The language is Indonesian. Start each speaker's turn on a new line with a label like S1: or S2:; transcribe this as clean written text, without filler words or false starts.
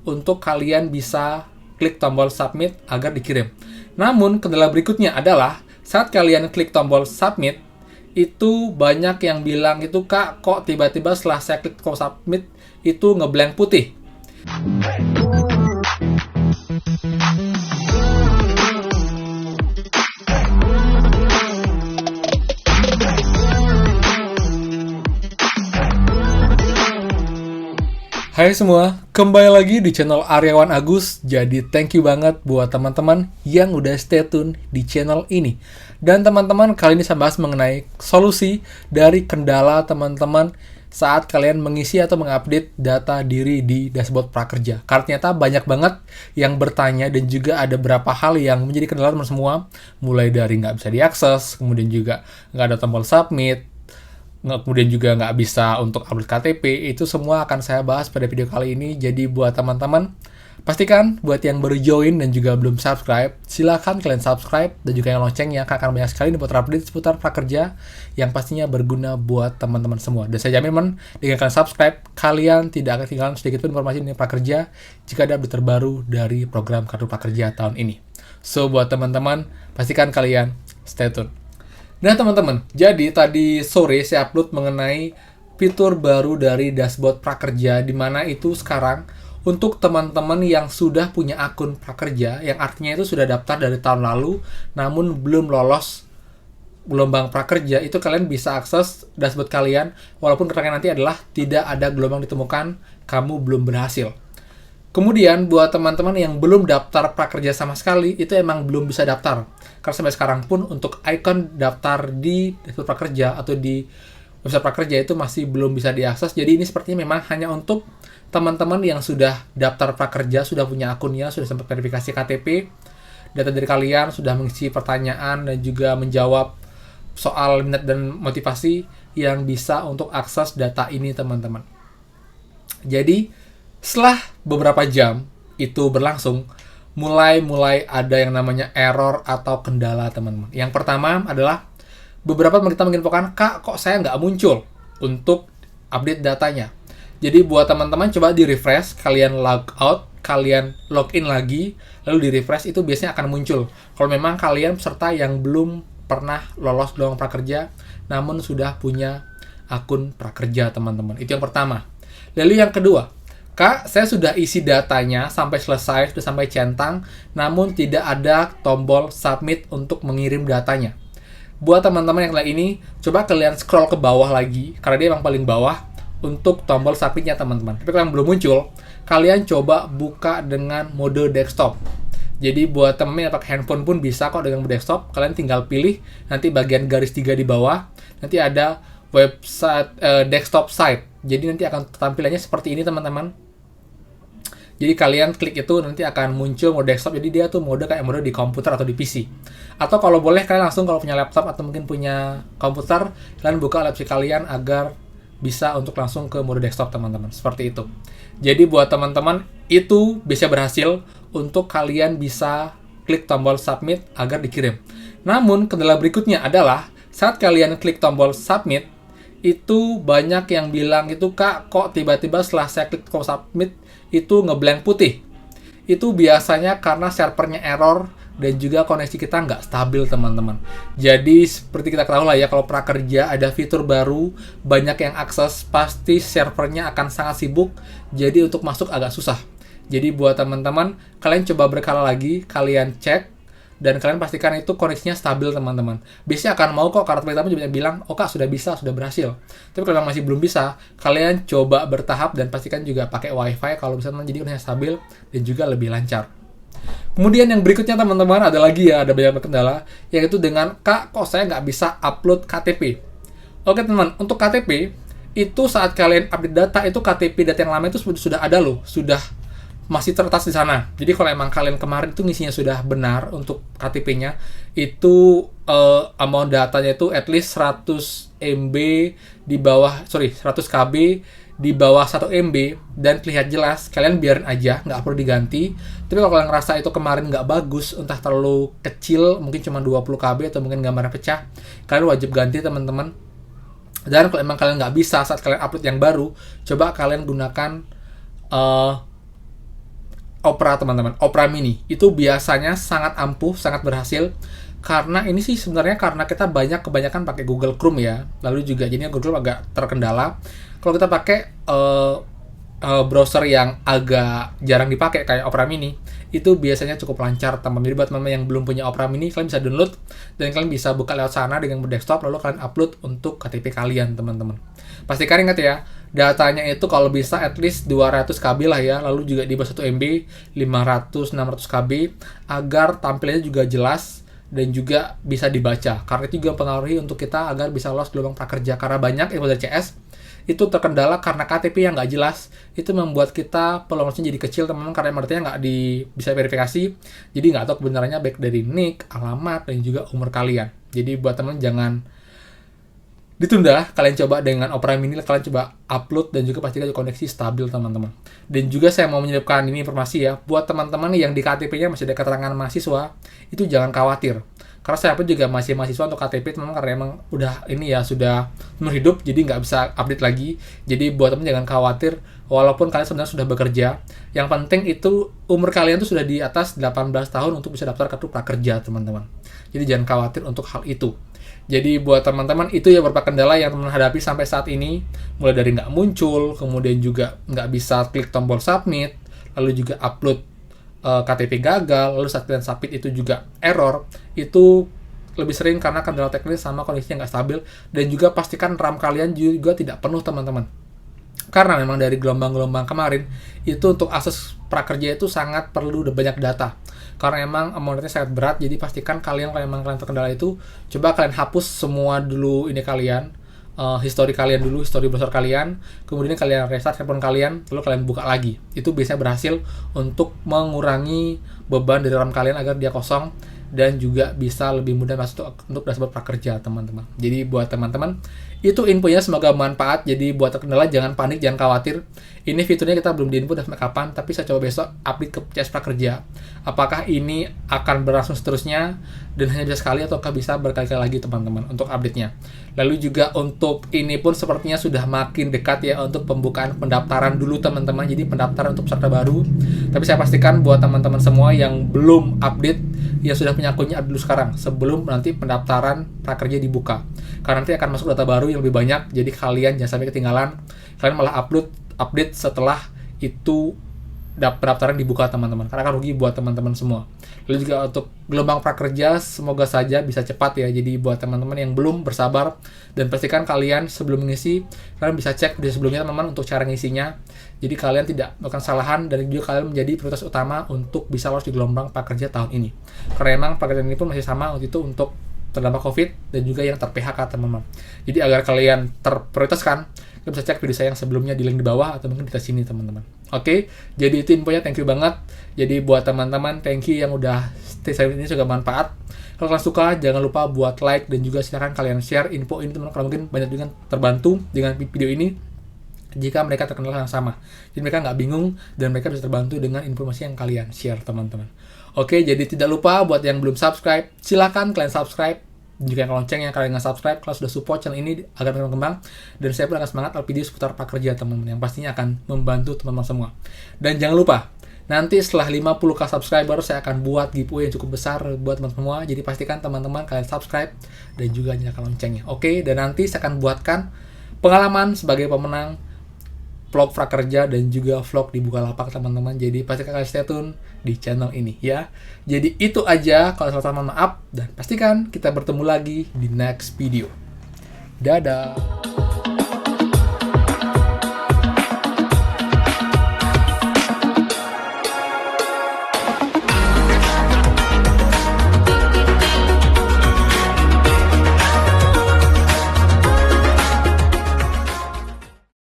S1: untuk kalian bisa klik tombol submit agar dikirim. Namun, kendala berikutnya adalah saat kalian klik tombol submit, itu banyak yang bilang itu, "Kak, kok tiba-tiba setelah saya klik tombol submit, itu ngeblank putih." Hai semua, kembali lagi di channel Aryawan Agus. Jadi thank you banget buat teman-teman yang udah stay tune di channel ini. Dan teman-teman, kali ini saya bahas mengenai solusi dari kendala teman-teman saat kalian mengisi atau mengupdate data diri di dashboard prakerja. Karena ternyata banyak banget yang bertanya dan juga ada beberapa hal yang menjadi kendala teman semua. Mulai dari nggak bisa diakses, kemudian juga nggak ada tombol submit, kemudian juga nggak bisa untuk upload KTP. Itu semua akan saya bahas pada video kali ini. Jadi buat teman-teman, pastikan buat yang baru join dan juga belum subscribe, silahkan kalian subscribe dan juga yang loncengnya, akan banyak sekali nih buat update seputar prakerja yang pastinya berguna buat teman-teman semua. Dan saya jamin dengan kalian subscribe, kalian tidak akan ketinggalan sedikit pun informasi mengenai prakerja jika ada update terbaru dari program Kartu Prakerja tahun ini. So buat teman-teman, pastikan kalian stay tune. Nah teman-teman, jadi tadi sore saya upload mengenai fitur baru dari dashboard prakerja, di mana itu sekarang untuk teman-teman yang sudah punya akun prakerja, yang artinya itu sudah daftar dari tahun lalu, namun belum lolos gelombang prakerja, itu kalian bisa akses dashboard kalian, walaupun keterangan nanti adalah tidak ada gelombang ditemukan, kamu belum berhasil. Kemudian buat teman-teman yang belum daftar prakerja sama sekali, itu emang belum bisa daftar. Karena sampai sekarang pun untuk icon daftar di dashboard prakerja atau di website prakerja itu masih belum bisa diakses. Jadi ini sepertinya memang hanya untuk teman-teman yang sudah daftar prakerja, sudah punya akunnya, sudah sempat verifikasi KTP, data dari kalian, sudah mengisi pertanyaan dan juga menjawab soal minat dan motivasi yang bisa untuk akses data ini teman-teman. Jadi setelah beberapa jam itu berlangsung, mulai ada yang namanya error atau kendala teman-teman. Yang pertama adalah beberapa teman kita menginfokan, "Kak, kok saya nggak muncul untuk update datanya?" Jadi buat teman-teman coba di-refresh, kalian log out, kalian login lagi, lalu di-refresh, itu biasanya akan muncul. Kalau memang kalian peserta yang belum pernah lolos gelombang prakerja, namun sudah punya akun prakerja teman-teman. Itu yang pertama. Lalu yang kedua, "Kak, saya sudah isi datanya sampai selesai, sudah sampai centang, namun tidak ada tombol submit untuk mengirim datanya." Buat teman-teman yang lain ini, coba kalian scroll ke bawah lagi, karena dia emang paling bawah, untuk tombol submitnya teman-teman. Tapi kalau yang belum muncul, kalian coba buka dengan mode desktop. Jadi buat teman-teman yang pakai handphone pun bisa kok dengan mode desktop, kalian tinggal pilih, nanti bagian garis 3 di bawah, nanti ada website desktop site. Jadi nanti akan tampilannya seperti ini teman-teman. Jadi kalian klik itu nanti akan muncul mode desktop. Jadi dia tuh mode kayak mode di komputer atau di PC. Atau kalau boleh kalian langsung kalau punya laptop atau mungkin punya komputer, kalian buka laptop kalian agar bisa untuk langsung ke mode desktop teman-teman. Seperti itu. Jadi buat teman-teman itu bisa berhasil untuk kalian bisa klik tombol submit agar dikirim. Namun kendala berikutnya adalah saat kalian klik tombol submit, itu banyak yang bilang itu, "Kak, kok tiba-tiba setelah saya klik tombol submit itu ngeblank putih." Itu biasanya karena servernya error dan juga koneksi kita nggak stabil teman-teman. Jadi seperti kita ketahui lah ya, kalau prakerja ada fitur baru, banyak yang akses, pasti servernya akan sangat sibuk, jadi untuk masuk agak susah. Jadi buat teman-teman, kalian coba berkala lagi, kalian cek, dan kalian pastikan itu koneksinya stabil teman-teman. Biasanya akan mau kok, karena teman-teman juga bilang, "Oh Kak, sudah bisa, sudah berhasil." Tapi kalau masih belum bisa, kalian coba bertahap dan pastikan juga pakai wifi kalau bisa, jadi koneksinya stabil dan juga lebih lancar. Kemudian yang berikutnya teman-teman, ada lagi ya, ada banyak kendala, yaitu dengan, "Kak, kok saya nggak bisa upload KTP?" Oke teman, untuk KTP, itu saat kalian update data, itu KTP data yang lama itu sudah ada loh, sudah masih tertas di sana. Jadi kalau emang kalian kemarin itu ngisinya sudah benar untuk KTP-nya, itu amount datanya itu at least 100 MB di bawah, 100 KB di bawah 1 MB dan terlihat jelas, kalian biarin aja, nggak perlu diganti. Tapi kalau kalian ngerasa itu kemarin nggak bagus, entah terlalu kecil, mungkin cuma 20 KB atau mungkin gambarnya pecah, kalian wajib ganti teman-teman. Dan kalau emang kalian nggak bisa saat kalian upload yang baru, coba kalian gunakan Opera teman-teman, Opera Mini itu biasanya sangat ampuh, sangat berhasil. Karena ini sih sebenarnya karena kita kebanyakan pakai Google Chrome ya, lalu juga jadinya Google Chrome agak terkendala. Kalau kita pakai browser yang agak jarang dipakai kayak Opera Mini, itu biasanya cukup lancar teman-teman. Jadi buat teman-teman yang belum punya Opera Mini, kalian bisa download dan kalian bisa buka lewat sana dengan desktop, lalu kalian upload untuk KTP kalian teman-teman. Pastikan ingat ya, datanya itu kalau bisa at least 200 KB lah ya, lalu juga di bawah 1 MB, 500-600 KB, agar tampilannya juga jelas dan juga bisa dibaca. Karena itu juga mempengaruhi untuk kita agar bisa lolos gelombang prakerja. Karena banyak info dari CS itu terkendala karena KTP yang nggak jelas, itu membuat kita pelolosnya jadi kecil teman-teman, karena artinya nggak bisa verifikasi, jadi nggak tahu kebenarannya baik dari nick, alamat, dan juga umur kalian. Jadi buat teman jangan ditunda, kalian coba dengan Opera Mini, kalian coba upload dan juga pastikan koneksi stabil teman-teman. Dan juga saya mau menyelipkan ini informasi ya, buat teman-teman yang di KTP-nya masih ada keterangan mahasiswa, itu jangan khawatir. Karena saya pun juga masih mahasiswa untuk KTP teman-teman, karena emang udah ini ya sudah umur hidup, jadi nggak bisa update lagi. Jadi buat teman jangan khawatir, walaupun kalian sebenarnya sudah bekerja, yang penting itu umur kalian tuh sudah di atas 18 tahun untuk bisa daftar kartu prakerja teman-teman. Jadi jangan khawatir untuk hal itu. Jadi buat teman-teman itu ya beberapa kendala yang teman hadapi sampai saat ini, mulai dari nggak muncul, kemudian juga nggak bisa klik tombol submit, lalu juga upload KTP gagal, lalu saat kalian submit itu juga error. Itu lebih sering karena kendala teknis sama kondisinya nggak stabil, dan juga pastikan RAM kalian juga tidak penuh teman-teman. Karena memang dari gelombang-gelombang kemarin itu untuk akses prakerja itu sangat perlu banyak data. Karena emang amount-nya sangat berat, jadi pastikan kalian kalau emang kalian terkendala itu, coba kalian hapus semua dulu ini kalian, history kalian dulu, history browser kalian, kemudian kalian restart handphone kalian, lalu kalian buka lagi. Itu biasanya berhasil untuk mengurangi beban dari RAM kalian agar dia kosong, dan juga bisa lebih mudah masuk untuk dashboard prakerja teman-teman. Jadi buat teman-teman, itu infonya, semoga bermanfaat. Jadi buat terkendala jangan panik, jangan khawatir. Ini fiturnya kita belum diinfo sampai kapan, tapi saya coba besok update ke CS Prakerja. Apakah ini akan berlangsung seterusnya dan hanya bisa sekali ataukah bisa berkali-kali lagi teman-teman untuk update-nya. Lalu juga untuk ini pun sepertinya sudah makin dekat ya untuk pembukaan pendaftaran dulu teman-teman. Jadi pendaftaran untuk peserta baru. Tapi saya pastikan buat teman-teman semua yang belum update, yang sudah punya akunnya update dulu sekarang sebelum nanti pendaftaran prakerja dibuka. Karena nanti akan masuk data baru yang lebih banyak, jadi kalian jangan sampai ketinggalan. Kalian malah update setelah itu pendaftaran dibuka teman-teman, karena akan rugi buat teman-teman semua. Lalu juga untuk gelombang prakerja semoga saja bisa cepat ya. Jadi buat teman-teman yang belum, bersabar dan pastikan kalian sebelum mengisi, kalian bisa cek video sebelumnya teman-teman untuk cara ngisinya. Jadi kalian tidak melakukan kesalahan dan juga kalian menjadi prioritas utama untuk bisa lolos di gelombang prakerja tahun ini. Karena emang prakerja ini pun masih sama waktu itu untuk terdampak COVID dan juga yang ter-PHK teman-teman. Jadi agar kalian terprioritaskan, kalian bisa cek video saya yang sebelumnya di link di bawah atau mungkin di sini teman-teman. Oke, jadi itu infonya, thank you banget. Jadi buat teman-teman, thank you yang udah stay sampai ini, juga manfaat. Kalau kalian suka, jangan lupa buat like dan juga silakan kalian share info ini teman-teman, kalau mungkin banyak juga terbantu dengan video ini jika mereka terkenal yang sama. Jadi mereka nggak bingung dan mereka bisa terbantu dengan informasi yang kalian share teman-teman. Oke, jadi tidak lupa buat yang belum subscribe, silakan kalian subscribe. Dan juga yang lonceng yang kalian nggak subscribe, kalau sudah support channel ini agar berkembang. Dan saya pun akan semangat video seputar prakerja teman-teman, yang pastinya akan membantu teman-teman semua. Dan jangan lupa, nanti setelah 50k subscriber saya akan buat giveaway yang cukup besar buat teman-teman semua. Jadi pastikan teman-teman kalian subscribe dan juga nyalakan loncengnya. Oke, dan nanti saya akan buatkan pengalaman sebagai pemenang vlog prakerja dan juga vlog di Bukalapak teman-teman. Jadi pastikan kalian stay tune di channel ini ya. Jadi itu aja, kalau salah mohon maaf, dan pastikan kita bertemu lagi di next video. Dadah.